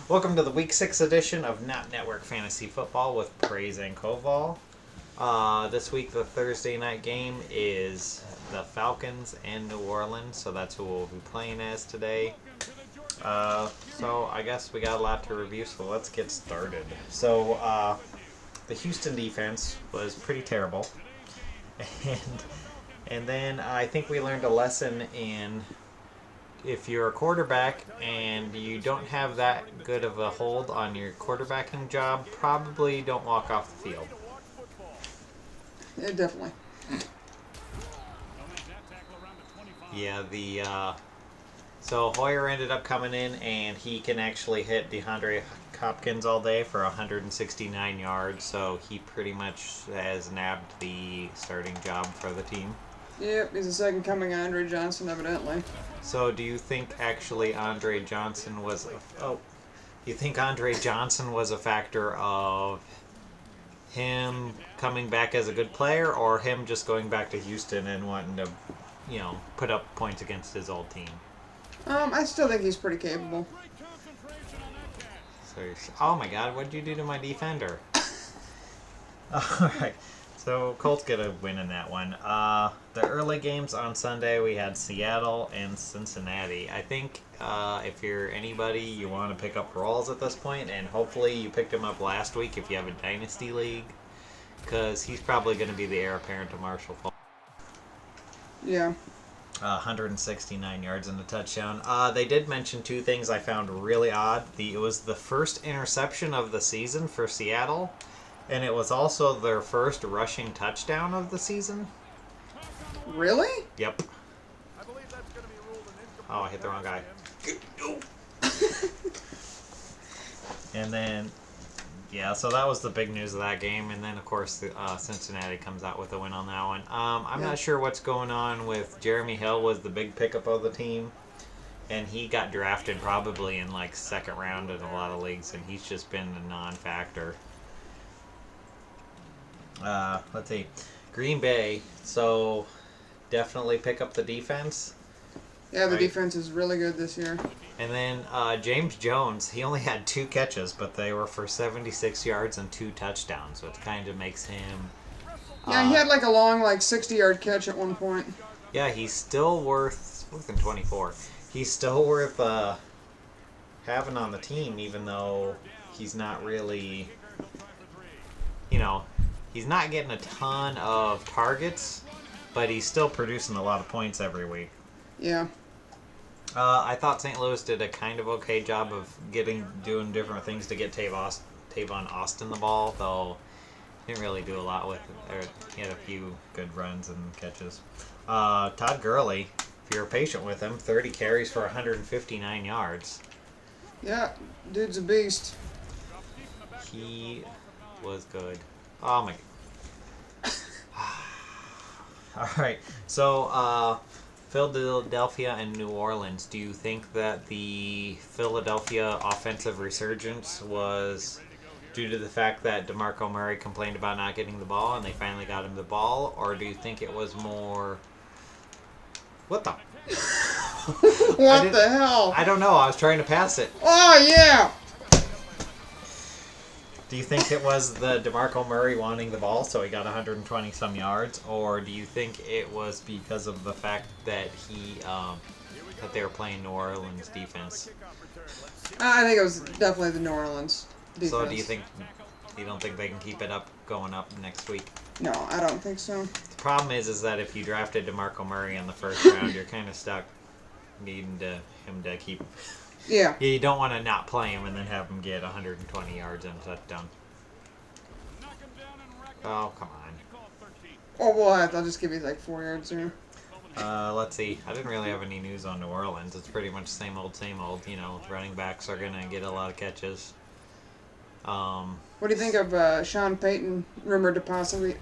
Welcome to the Week 6 edition of Not Network Fantasy Football with Praise and Koval. This week, the Thursday night game is the Falcons and New Orleans, so that's who we'll be playing as today. So I guess we got a lot to review, so let's get started. So the Houston defense was pretty terrible, and then I think we learned a lesson in if you're a quarterback and you don't have that good of a hold on your quarterbacking job, probably don't walk off the field. Yeah, definitely. Yeah, so Hoyer ended up coming in and he can actually hit DeAndre Hopkins all day for 169 yards, so he pretty much has nabbed the starting job for the team. Yep, he's the second coming of Andre Johnson, evidently. So do you think actually Andre Johnson was a factor of him coming back as a good player, or him just going back to Houston and wanting to, put up points against his old team? I still think he's pretty capable. So oh my God, what did you do to my defender? All right. So Colts get a win in that one. The early games on Sunday, we had Seattle and Cincinnati. I think if you're anybody, you want to pick up Rawls at this point, and hopefully you picked him up last week if you have a Dynasty League, because he's probably going to be the heir apparent to Marshall Faulk. Yeah. 169 yards and a touchdown. They did mention two things I found really odd. It was the first interception of the season for Seattle, and it was also their first rushing touchdown of the season. Really? Yep. Oh, I hit the wrong guy. And then, so that was the big news of that game. And then, of course, Cincinnati comes out with a win on that one. I'm not sure what's going on with Jeremy Hill. Was the big pickup of the team, and he got drafted probably in second round in a lot of leagues, and he's just been a non-factor. Let's see. Green Bay, so definitely pick up the defense. Yeah, the defense is really good this year. And then James Jones, he only had 2 catches, but they were for 76 yards and 2 touchdowns, so it kind of makes him... Yeah, he had a long 60-yard catch at one point. Yeah, he's still worth 24. He's still worth having on the team, even though he's not really, he's not getting a ton of targets, but he's still producing a lot of points every week. Yeah. I thought St. Louis did a kind of okay job of doing different things to get Tavon Austin the ball, though didn't really do a lot with it. He had a few good runs and catches. Todd Gurley, if you're patient with him, 30 carries for 159 yards. Yeah, dude's a beast. He was good. Oh my. All right. So, Philadelphia and New Orleans. Do you think that the Philadelphia offensive resurgence was due to the fact that DeMarco Murray complained about not getting the ball and they finally got him the ball, or do you think it was more? What the? What the hell? I don't know. I was trying to pass it. Oh yeah. Do you think it was the DeMarco Murray wanting the ball, so he got 120 some yards, or do you think it was because of the fact that that they were playing New Orleans defense? I think it was definitely the New Orleans defense. So you don't think they can keep it up going up next week? No, I don't think so. The problem is that if you drafted DeMarco Murray in the first round, you're kind of stuck needing him to keep. Yeah. You don't want to not play him and then have him get 120 yards and a touchdown. Oh, come on. Oh, well, I'll just give you 4 yards there. Let's see. I didn't really have any news on New Orleans. It's pretty much same old, same old. Running backs are going to get a lot of catches. What do you think of Sean Payton, rumored to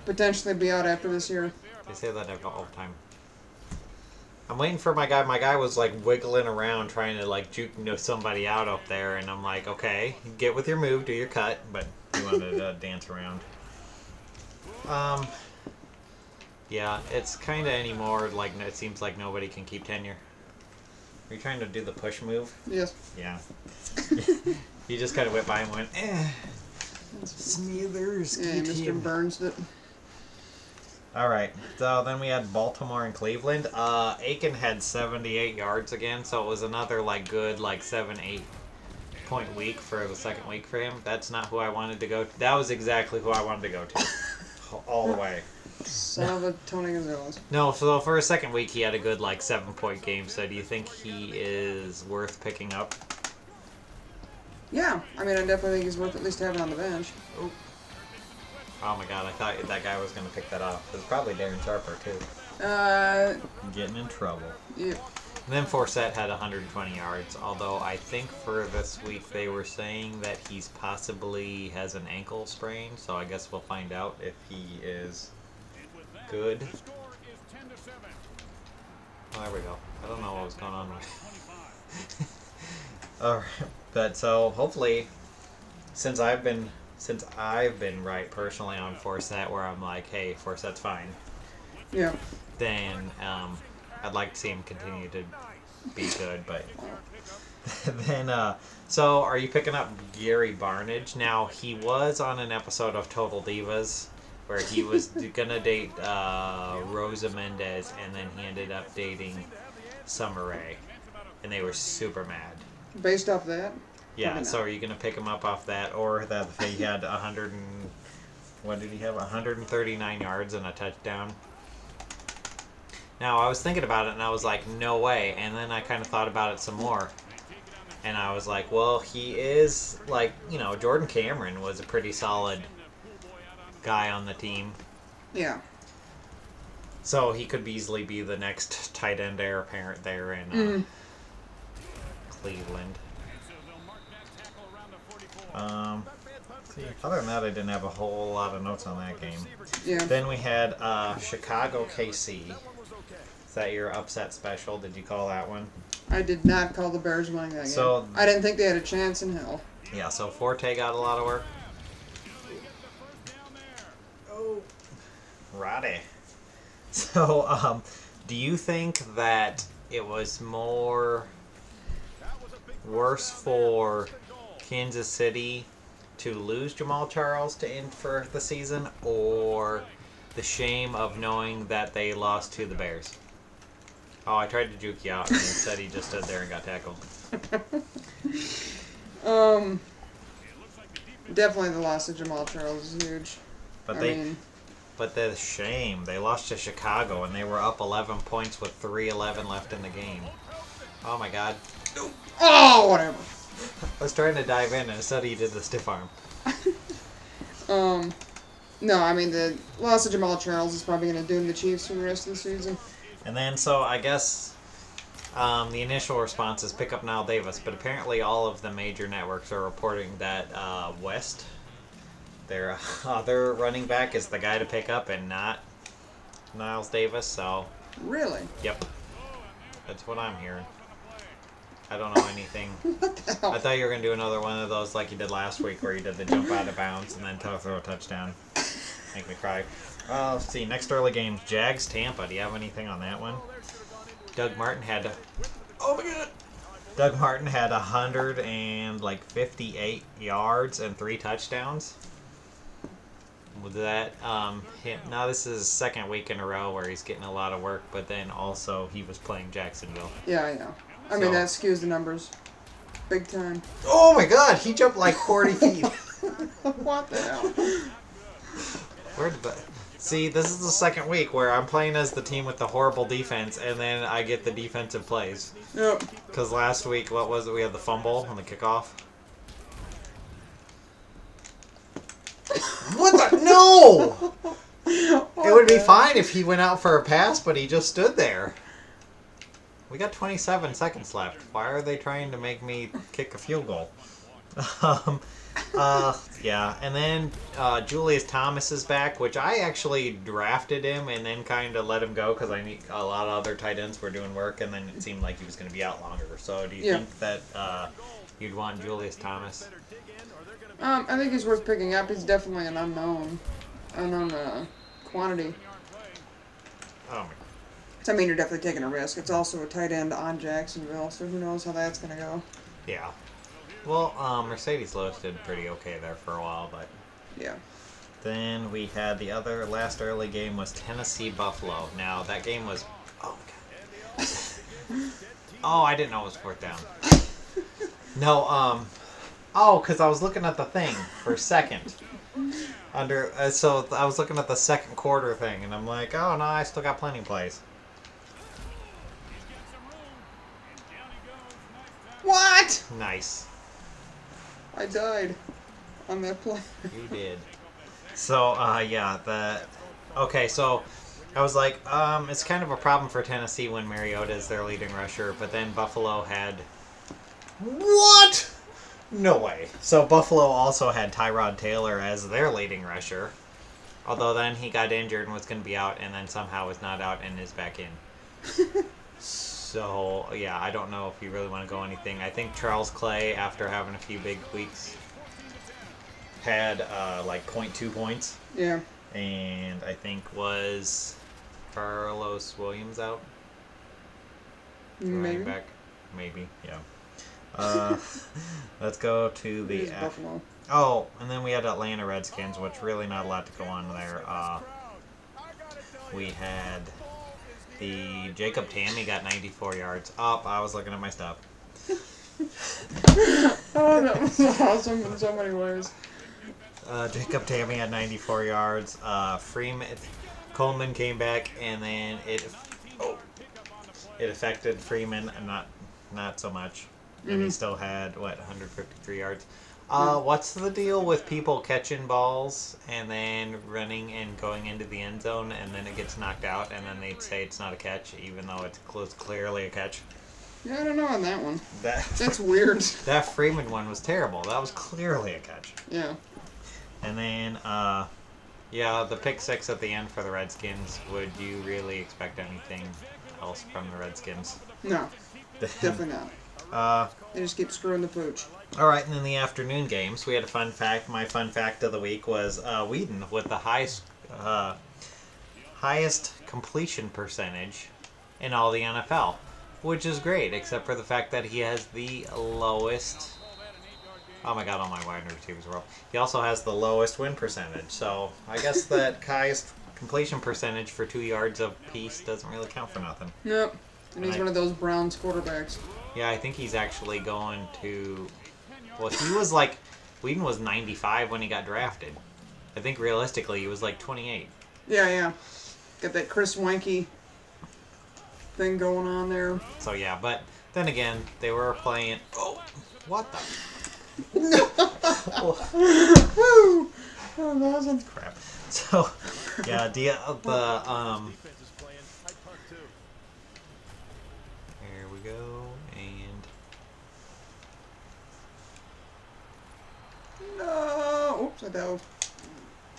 potentially be out after this year? They say that all the time. I'm waiting for my guy. My guy was wiggling around trying to juke somebody out up there, and I'm like, okay, get with your move, do your cut, but he wanted to dance around. Yeah, it's kind of anymore it seems like nobody can keep tenure. Are you trying to do the push move? Yes. Yeah. You just kind of went by and went, Smithers. Yeah, Mr. Burns did. All right. So then we had Baltimore and Cleveland. Aiken had 78 yards again, so it was another good 7-8 point week for the second week for him. That's not who I wanted to go to. That was exactly who I wanted to go to. All the way. Son of a Tony Gonzalez. No, so for a second week he had a good 7-point game. So do you think he is worth picking up? Yeah, I mean, I definitely think he's worth at least having on the bench. Ooh. Oh my god, I thought that guy was going to pick that off. It was probably Darren Sharper, too. Getting in trouble. Yep. And then Forsett had 120 yards, although I think for this week they were saying that he's possibly has an ankle sprain, so I guess we'll find out if he is good. Oh, there we go. I don't know what was going on with Alright, but so hopefully, since I've been right personally on Forsett, where I'm like, hey, Forsett's fine. Yeah. Then I'd like to see him continue to be good, but then so are you picking up Gary Barnage? Now he was on an episode of Total Divas where he was gonna date Rosa Mendez, and then he ended up dating Summer Rae, and they were super mad. Based off that? Yeah, so are you going to pick him up off that, or that he had 139 yards and a touchdown? Now, I was thinking about it, and I was like, no way. And then I kind of thought about it some more. And I was like, well, he is, Jordan Cameron was a pretty solid guy on the team. Yeah. So he could easily be the next tight end heir apparent there in Cleveland. See, other than that, I didn't have a whole lot of notes on that game. Yeah. Then we had Chicago KC. Is that your upset special? Did you call that one? I did not call the Bears winning that game. I didn't think they had a chance in hell. Yeah, so Forte got a lot of work. Oh. Roddy. So, do you think that it was worse for Kansas City to lose Jamal Charles to end for the season, or the shame of knowing that they lost to the Bears? Oh, I tried to juke you out, and instead he just stood there and got tackled. Definitely the loss of Jamal Charles is huge. But the shame, they lost to Chicago, and they were up 11 points with 3:11 left in the game. Oh my god. Oh, whatever. I was trying to dive in, and instead he did the stiff arm. No, I mean, the loss of Jamal Charles is probably going to doom the Chiefs for the rest of the season. And then, so I guess the initial response is pick up Niall Davis, but apparently all of the major networks are reporting that West, their other running back, is the guy to pick up and not Niles Davis, so... Really? Yep. That's what I'm hearing. I don't know anything. What the hell? I thought you were going to do another one of those like you did last week where you did the jump out of bounds and then throw a touchdown. Make me cry. Let's see. Next early game, Jags-Tampa. Do you have anything on that one? Doug Martin had... Oh my god! Doug Martin had 158 yards and 3 touchdowns. With that, now this is his second week in a row where he's getting a lot of work, but then also he was playing Jacksonville. Yeah, I know. I mean, that skews the numbers. Big time. Oh my god, he jumped like 40 feet. What the hell? Where did that... See, this is the second week where I'm playing as the team with the horrible defense, and then I get the defensive plays. Yep. Because last week, what was it? We had the fumble on the kickoff. What the... No! It would be fine if he went out for a pass, but he just stood there. We got 27 seconds left. Why are they trying to make me kick a field goal? Yeah, and then Julius Thomas is back, which I actually drafted him and then kind of let him go because I need a lot of other tight ends were doing work, and then it seemed like he was going to be out longer. So do you think that you'd want Julius Thomas? I think he's worth picking up. He's definitely an unknown quantity. Oh my. So, I mean, you're definitely taking a risk. It's also a tight end on Jacksonville, so who knows how that's going to go. Yeah. Well, Mercedes Lewis did pretty okay there for a while, but... Yeah. Then we had the last early game was Tennessee-Buffalo. Now, that game was... Oh, my God. Oh, I didn't know it was 4th down. No, Oh, because I was looking at the thing for second. So I was looking at the second quarter thing, and I'm like, oh, no, I still got plenty of plays. What? Nice. I died on that play. You did. So, okay, so I was like, it's kind of a problem for Tennessee when Mariota is their leading rusher, but then Buffalo had... What? No way. So Buffalo also had Tyrod Taylor as their leading rusher, although then he got injured and was going to be out, and then somehow is not out and is back in. So, yeah, I don't know if you really want to go anything. I think Charles Clay, after having a few big weeks, had like 0.2 points. Yeah. And I think was Carlos Williams out? Maybe. Running back? Maybe, yeah. Let's go to the... Buffalo. Oh, and then we had Atlanta Redskins, which really not a lot to go on there. We had the Jacob Tammy got 94 yards. I was looking at my stuff. Oh, that was awesome in so many ways. Jacob Tammy had 94 yards. Coleman came back, and then it affected Freeman, and not so much. And he still had 153 yards. What's the deal with people catching balls and then running and going into the end zone, and then it gets knocked out, and then they'd say it's not a catch, even though it's clearly a catch? Yeah, I don't know on that one. That's weird. That Freeman one was terrible. That was clearly a catch. Yeah. And then, the pick 6 at the end for the Redskins. Would you really expect anything else from the Redskins? No, definitely not. They just keep screwing the pooch. All right, and in the afternoon games, we had a fun fact. My fun fact of the week was Whedon with the highest completion percentage in all the NFL, which is great, except for the fact that he has the lowest... Oh my God, all my wide receivers are up. He also has the lowest win percentage, so I guess that highest completion percentage for 2 yards of piece doesn't really count for nothing. Nope. And he's one of those Browns quarterbacks. Yeah, I think he's actually going to... Well, he was like... Whedon was 95 when he got drafted. I think realistically he was like 28. Yeah. Got that Chris Wanky thing going on there. So yeah, but then again, they were playing... Oh, what the... Woo! Oh, that was crap. So, yeah, there we go, and... No! Oops, I dove.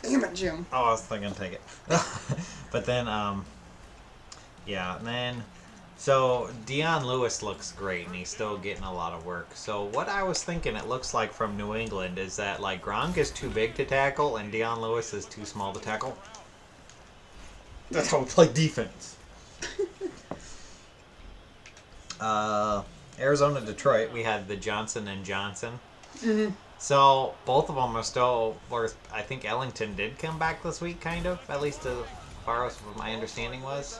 Damn it, Jim. Oh, I was thinking to take it. But then, and then... So, Dion Lewis looks great, and he's still getting a lot of work. So, what I was thinking it looks like from New England is that, like, Gronk is too big to tackle, and Dion Lewis is too small to tackle. That's how we play defense. Arizona, Detroit, we had the Johnson & Johnson. Mm-hmm. So, both of them are still... Or I think Ellington did come back this week, kind of. At least as far as what my understanding was.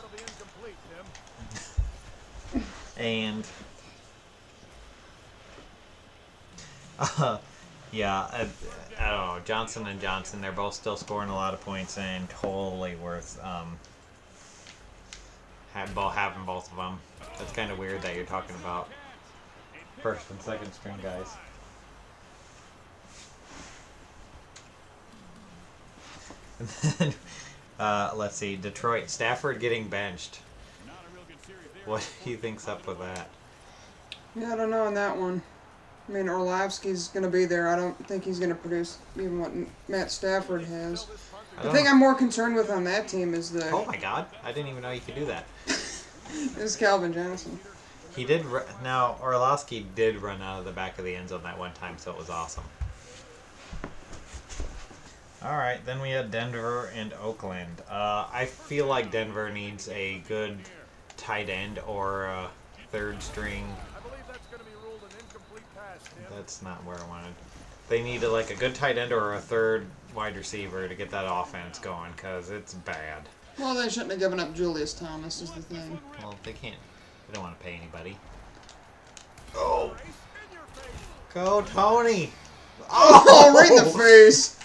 And I don't know, Johnson & Johnson, they're both still scoring a lot of points, and totally worth having both of them. That's kind of weird that you're talking about first and second string guys. And then, let's see, Detroit, Stafford getting benched. What do you think's up with that? Yeah, I don't know on that one. I mean, Orlovsky's going to be there. I don't think he's going to produce even what Matt Stafford has. The thing I'm more concerned with on that team is the... Oh my God, I didn't even know you could do that. is Calvin Johnson. He did... Now, Orlovsky did run out of the back of the end zone that one time, so it was awesome. Alright, then we had Denver and Oakland. I feel like Denver needs a good tight end or a third string. That's not where I wanted. They needed like a good tight end or a third wide receiver to get that offense going because it's bad. Well, they shouldn't have given up Julius Thomas is the thing. Well, they can't. They don't want to pay anybody. Oh. Go, Tony! Oh, right in the face!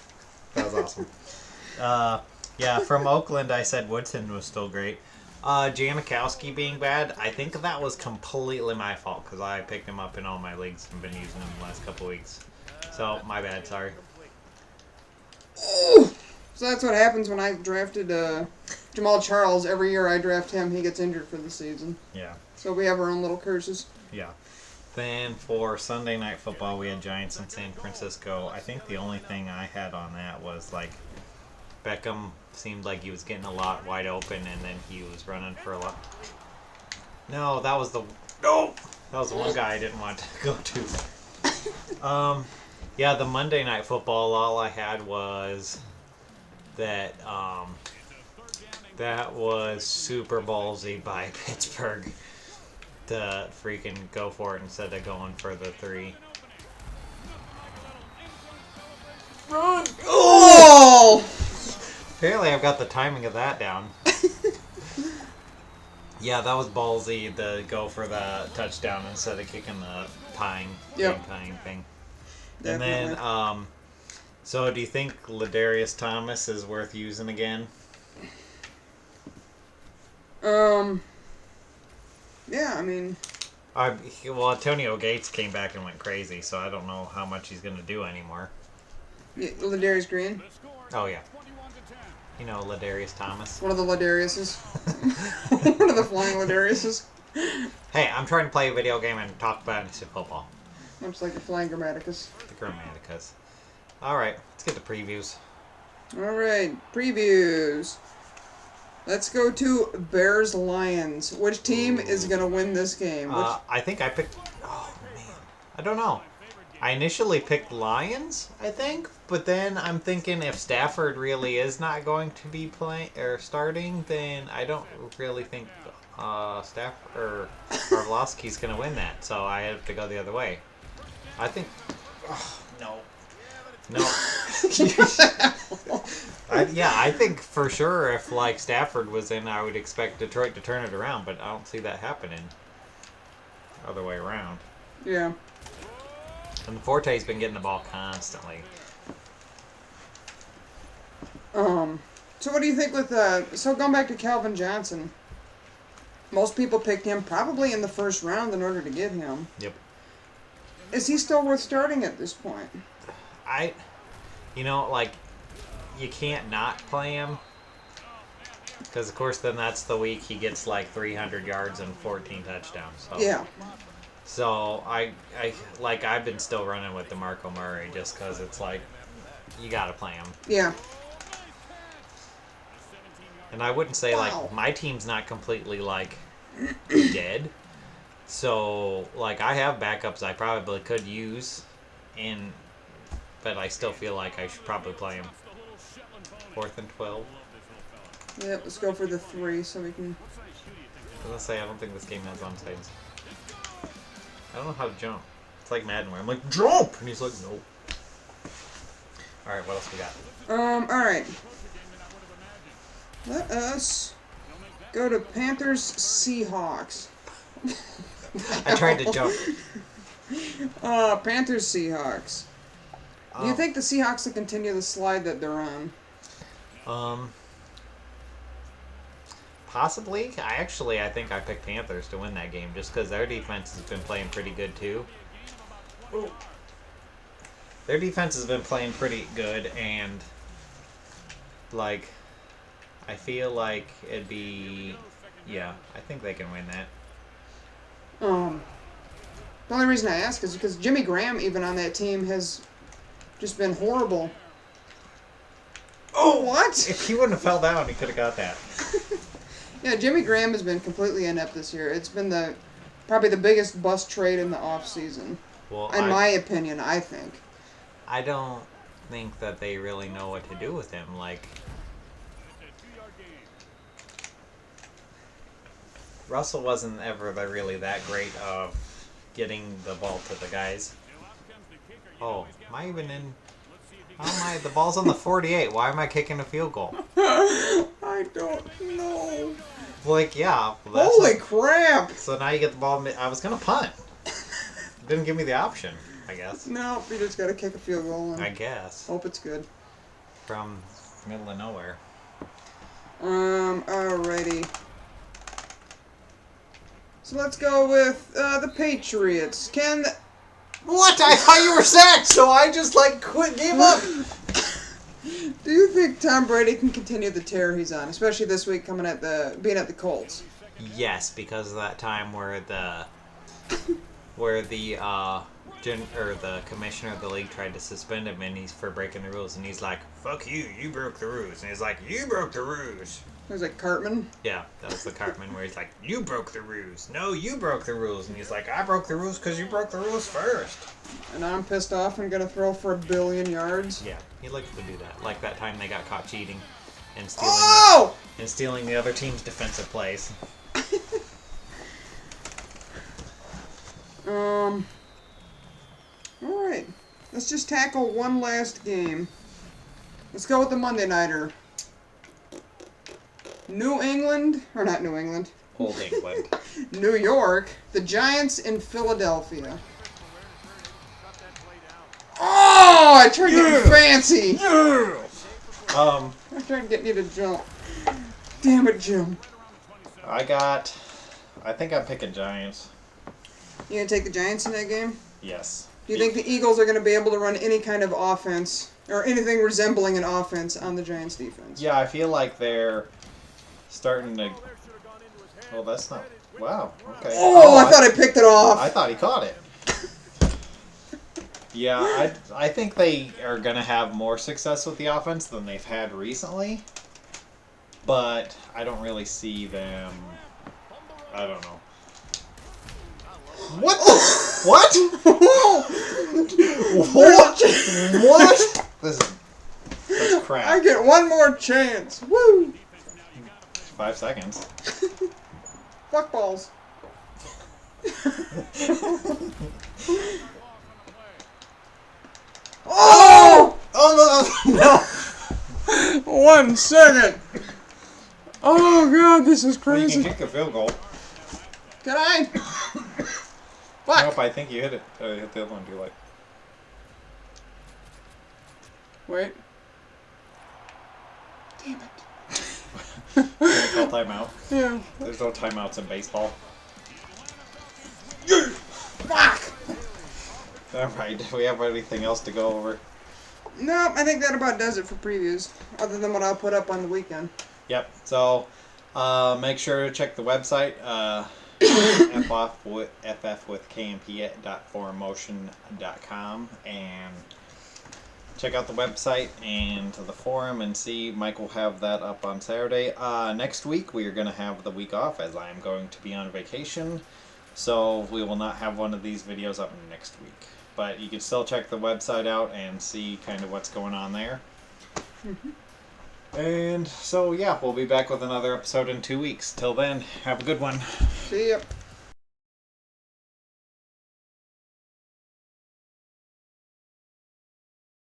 That was awesome. Yeah, from Oakland, I said Woodson was still great. Gamecastery being bad, I think that was completely my fault because I picked him up in all my leagues and been using him the last couple weeks. So, my bad, sorry. Oh! So that's what happens when I drafted Jamal Charles. Every year I draft him, he gets injured for the season. Yeah. So we have our own little curses. Yeah. Then for Sunday Night Football, we had Giants in San Francisco. I think the only thing I had on that was like Beckham seemed like he was getting a lot wide open, and then he was running for a lot. No, that was the one guy I didn't want to go to. Yeah, the Monday Night Football. All I had was that that was super ballsy by Pittsburgh to freaking go for it instead of going for the 3. Run! Oh! Apparently I've got the timing of that down. Yeah, that was ballsy to go for the touchdown instead of kicking the tying thing. Definitely. And then, so do you think Ladarius Thomas is worth using again? Yeah, I mean... Well, Antonio Gates came back and went crazy, so I don't know how much he's going to do anymore. Yeah, Ladarius Green? Oh, yeah. You know, Ladarius Thomas. One of the Ladariuses. One of the flying Ladariuses. Hey, I'm trying to play a video game and talk about football. Much like the flying Grammaticus. The Grammaticus. Alright, let's get the previews. Alright, previews. Let's go to Bears-Lions. Which team is going to win this game? I think I picked... Oh, man. I don't know. I initially picked Lions, I think, but then I'm thinking if Stafford really is not going to be playing or starting, then I don't really think Orlovsky's going to win that, so I have to go the other way. I think... Oh, no. No. I think for sure if like Stafford was in, I would expect Detroit to turn it around, but I don't see that happening. Other way around. Yeah. And Forte's been getting the ball constantly. So what do you think with so going back to Calvin Johnson? Most people picked him probably in the first round in order to get him. Yep. Is he still worth starting at this point? You can't not play him. Because, of course, then that's the week he gets like 300 yards and 14 touchdowns. So. Yeah. So, I've been still running with DeMarco Murray just because it's like, you got to play him. Yeah. And I wouldn't say, my team's not completely, dead. So, I have backups I probably could use, but I still feel like I should probably play him. 4th and 12. Yep, let's go for the 3 so we can... I was going to say, I don't think this game has onside. I don't know how to jump. It's like Madden where I'm like, jump! And he's like, nope. Alright, what else we got? Alright. Let us go to Panthers Seahawks. I tried to jump. Panthers Seahawks. Do you think the Seahawks will continue the slide that they're on? Possibly. I think I picked Panthers to win that game just because their defense has been playing pretty good too. Ooh. Their defense has been playing pretty good, and I feel like it'd be, I think they can win that. The only reason I ask is because Jimmy Graham, even on that team, has just been horrible. Oh, what? If he wouldn't have fell down, he could have got that. Yeah, Jimmy Graham has been completely inept this year. It's been probably the biggest bust trade in the offseason. Well, in my opinion, I think. I don't think that they really know what to do with him. Russell wasn't ever really that great of getting the ball to the guys. Oh, am I even in? How am I? The ball's on the 48. Why am I kicking a field goal? I don't know. Like, yeah. Well, that's Holy crap! So now you get the ball. I was gonna punt. Didn't give me the option. I guess. No, you just gotta kick a field goal. I guess. Hope it's good. From middle of nowhere. Alrighty. So let's go with the Patriots. What? I thought you were sacked, so I just gave up. Do you think Tom Brady can continue the tear he's on, especially this week being at the Colts? Yes, because of that time where the the commissioner of the league tried to suspend him and he's for breaking the rules, and he's like, "Fuck you, you broke the rules," and he's like, "You broke the rules." It was like Cartman. Yeah, that was the Cartman where he's like, "You broke the rules." No, you broke the rules, and he's like, "I broke the rules because you broke the rules first." And I'm pissed off and gonna throw for 1 billion yards. Yeah, he likes to do that. Like that time they got caught cheating and stealing the other team's defensive plays. Alright. Let's just tackle one last game. Let's go with the Monday Nighter. New England. Old England. New York. The Giants in Philadelphia. Oh! I tried getting fancy! I tried getting you to jump. Damn it, Jim. I think I'm picking Giants. You gonna take the Giants in that game? Yes. Do you think the Eagles are going to be able to run any kind of offense or anything resembling an offense on the Giants' defense? Yeah, I feel like they're starting to. Oh, that's not. Wow. Okay. Oh, I thought I picked it off. I thought he caught it. Yeah, I think they are going to have more success with the offense than they've had recently. But I don't really see them. I don't know. What the? What? What? What? That's crap. I get one more chance. Woo! 5 seconds. Fuck balls. Oh! Oh no! 1 second. Oh god, this is Well, you crazy. can kick a field goal. Can I? Fuck. Nope, I think you hit it. You hit the other one too late. Wait. Damn it. Can you call timeout? Yeah. There's no timeouts in baseball. Fuck. Alright, do we have anything else to go over? Nope, I think that about does it for previews, other than what I'll put up on the weekend. Yep, so make sure to check the website, ffwithkmp.4motion.com, and check out the website and the forum and see. Mike will have that up on Saturday. Next week we are going to have the week off as I am going to be on vacation, so we will not have one of these videos up next week. But you can still check the website out and see kind of what's going on there. Mm-hmm. And so, yeah, we'll be back with another episode in 2 weeks. Till then, have a good one. See ya.